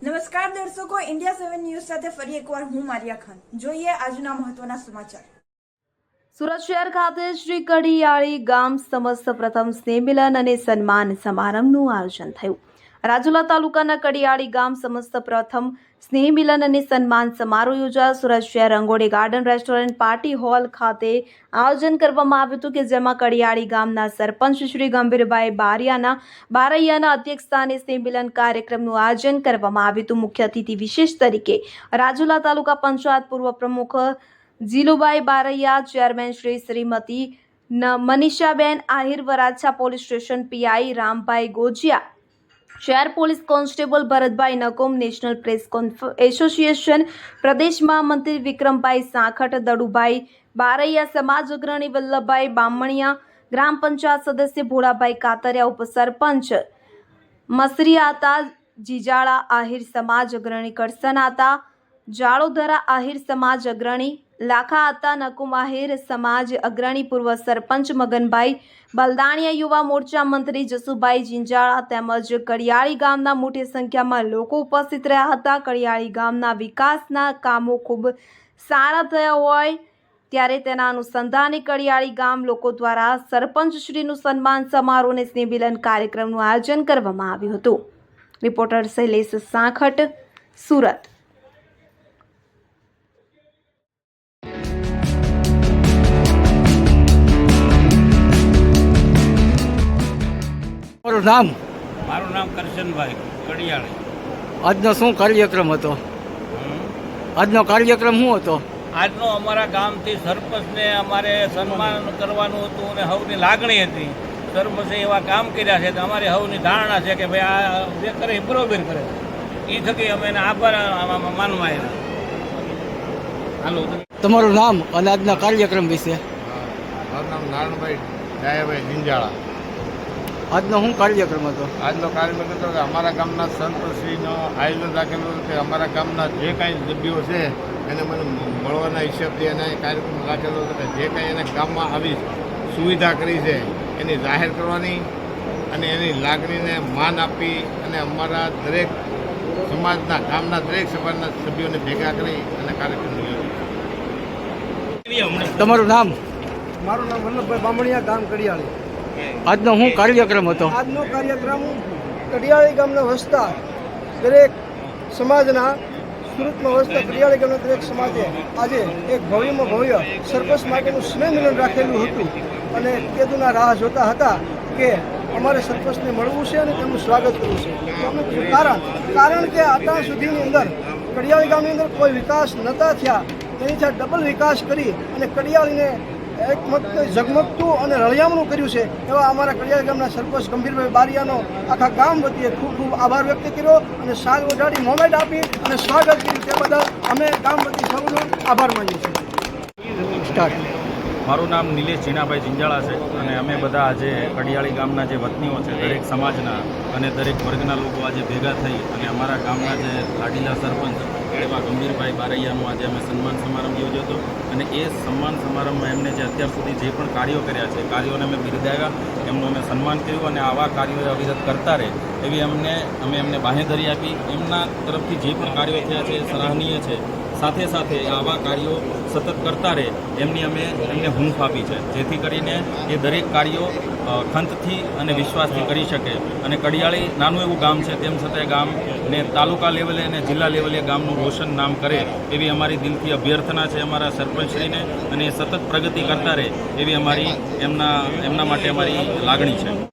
નમસ્કાર દર્શકો, India 7 news સાથે ફરી એકવાર હું મારિયા ખાન. જોઈએ આજના મહત્વના સમાચાર. સુરત શહેર ખાતે શ્રી કડિયાળી ગામ સમસ્ત પ્રથમ સ્નેહ મિલન અને સન્માન સમારંભનું આયોજન થયું. રાજુલા તાલુકાના કડિયાળી ગામ સમસ્ત પ્રથમ સ્નેહ મિલન અને સન્માન સમારોહ યોજાયો. સુરત શહેર Rangoli garden restaurant party hall ખાતે આયોજન કરવામાં આવ્યું હતું કે જેમાં કડિયાળી ગામના સરપંચ શ્રી ગંભીરભાઈ બારૈયાના અધ્યક્ષસ્થાને સ્નેહ મિલન કાર્યક્રમનું આયોજન કરવામાં આવ્યું હતું. મુખ્ય અતિથિ વિશેષ તરીકે રાજુલા તાલુકા પંચાયત પૂર્વ પ્રમુખ Jilubhai Baraiya, chairman Shrimati Manishaben Ahir, Varachha police station PI Rambhai Gojiya, શહેર police constable Bharatbhai Nakom, national press association પ્રદેશ મહામંત્રી વિક્રમભાઈ સાખટ, દડુભાઈ બારૈયા, સમાજ અગ્રણી વલ્લભભાઈ બામણિયા, ગ્રામ પંચાયત સદસ્ય ભોળાભાઈ કાતરિયા, ઉપસરપંચ મસરીઆતા જીજાળા આહિર, સમાજ અગ્રણી કરસનાતા જાળોધરા આહિર, સમાજ અગ્રણી લાખા આતા નકુમ આહિર, સમાજ અગ્રણી પૂર્વ સરપંચ મગનભાઈ બલદાણિયા, યુવા મોરચા મંત્રી જસુભાઈ જિંજાળા તેમજ કડિયાળી ગામના મોટી સંખ્યામાં લોકો ઉપસ્થિત રહ્યા હતા. કડિયાળી ગામના વિકાસના કામો ખૂબ સારા થયા હોય ત્યારે તેના અનુસંધાને કડિયાળી ગામ લોકો દ્વારા સરપંચશ્રીનું સન્માન સમારોહ અને સ્નેહ મિલન કાર્યક્રમનું આયોજન કરવામાં આવ્યું હતું. રિપોર્ટર શૈલેષ સાખટ, સુરત. મારું નામ કરશનભાઈ કડિયાળી. આજનો શું કાર્યક્રમ હતો? આજનો કાર્યક્રમ શું હતો? આજનો અમારા ગામથી સરપંચને અમારે સન્માન કરવાનું હતું અને સૌની લાગણી હતી. સરપંચે એવા કામ કર્યા છે તો અમારી સૌની ધારણા છે કે ભાઈ આ જે કરે એ બરોબર કરે. એ થકી અમે એને આભાર માનવા આવ્યા. હાલો, તમારું નામ અને આજના કાર્યક્રમ વિશે. મારું નામ નારણભાઈ ડાયાભાઈ જિંજાળા. આજનો શું કાર્યક્રમ હતો? આજનો કાર્યક્રમ હતો કે અમારા ગામના સરપંચશ્રીનો આયોજન રાખેલું હતું કે અમારા ગામના જે કાંઈ સભ્યો છે એને મને મળવાના હિસાબથી એને કાર્યક્રમ રાખેલો હતો કે જે કાંઈ એને ગામમાં આવી સુવિધા કરી છે એની જાહેર કરવાની અને એની લાગણીને માન આપી અને અમારા દરેક સમાજના ગામના દરેક સમાજના સભ્યોને ભેગા કરી અને કાર્યક્રમ યોજ્યો. તમારું નામ? મારું નામ વલ્લભભાઈ બામણિયા, ગામ કડિયાળી. આજનો શું કાર્યક્રમ હતો? આજનો કાર્યક્રમ કડિયાળી ગામના વસતા દરેક સમાજના, સુરતમાં વસતા કડિયાળી ગામના દરેક સમાજે આજે એક ભવ્યમાં ભવ્ય સરપંચ માટેનું સ્નેહ મિલન રાખેલું હતું અને કેદુના રાહ જોતા હતા કે અમારે સરપંચને મળવું છે અને તેમનું સ્વાગત કરવું છે. કારણ કે અત્યાર સુધીની અંદર કડિયાળી ગામની અંદર કોઈ વિકાસ નહોતા થયા, તેની સાથે ડબલ વિકાસ કરી અને કડિયાળીને એક મત ઝગમગતું અને રળિયામણું કર્યું છે. એવા અમારા કડિયાળી ગામના સરપંચ ગંભીરભાઈ બારૈયાનો આખા ગામ વતીએ ખૂબ ખૂબ આભાર વ્યક્ત કર્યો અને સાગ વઢાડી મોમેન્ટ આપી અને સ્વાગત કર્યું. તે બદલ અમે ગામ વતી સૌનો આભાર માનીએ છીએ. સ્ટાર્ટ. મારું નામ નિલેશ જીણાભાઈ જિંજાળા છે અને અમે બધા આજે કડિયાળી ગામના જે વતનીઓ છે, દરેક સમાજના અને દરેક વર્ગના લોકો આજે ભેગા થઈ અને અમારા ગામના જે લાડીલા સરપંચ એવા ગંભીરભાઈ બારૈયાનું આજે અમે સન્માન સમારંભ યોજ્યો હતો અને એ સન્માન સમારંભમાં એમને જે અત્યાર સુધી જે પણ કાર્યો કર્યા છે, કાર્યોને અમે બિરદાવ્યા, એમનું અમે સન્માન કર્યું અને આવા કાર્યો અવિરત કરતા રહે એવી અમે એમને બાંહેધરી આપી. એમના તરફથી જે પણ કાર્યો થયા છે એ સરાહનીય છે. સાથે સાથે આવા કાર્યો સતત કરતા રહે એમની અમે એમને હૂંફ આપી છે, જેથી કરીને એ દરેક કાર્યો ખંતથી અને વિશ્વાસથી કરી શકે અને કડિયાળી નાનું એવું ગામ છે તેમ છતાં ગામને તાલુકા લેવલે અને જિલ્લા લેવલે ગામનું રોશન નામ કરે એવી અમારી દિલથી અભ્યર્થના છે અમારા સરપંચશ્રીને અને એ સતત પ્રગતિ કરતા રહે એવી અમારી એમના માટે અમારી લાગણી છે.